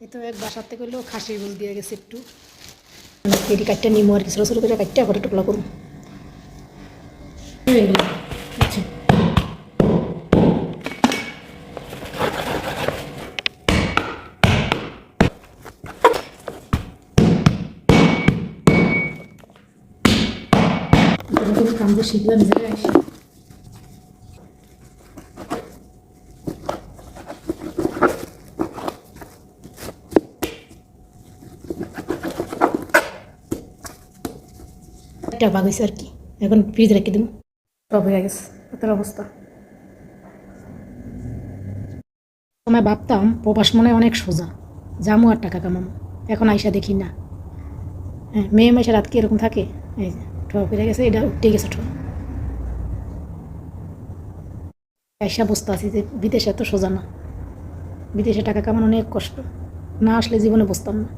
এই তো এক বাসার থেকে হইলেও খাসির গোল দিয়ে গেছে একটু পেটি কাটটা নিমো আর কি ছোটো ছোটো করে কাটটা করে টুকলা করুন আচ্ছা কাম যে শিখলাম নিজেরা আসি একটা ভাগ হয়েছে আর কি এখন ফ্রিজে রেখে দেবো টপ হয়ে গেছে এত অবস্থা সময় ভাবতাম প্রবাস মনে হয় অনেক সোজা জামু আর টাকা কামাম এখন আইসা দেখি না হ্যাঁ মেয়ে মাসে রাত কি এরকম থাকে এই যে টপ হয়ে গেছে এটা উঠে গেছে ঠো আইসা বসতে আছি যে বিদেশে এত সোজা না বিদেশে টাকা কামানো অনেক কষ্ট না আসলে জীবনে বসতাম না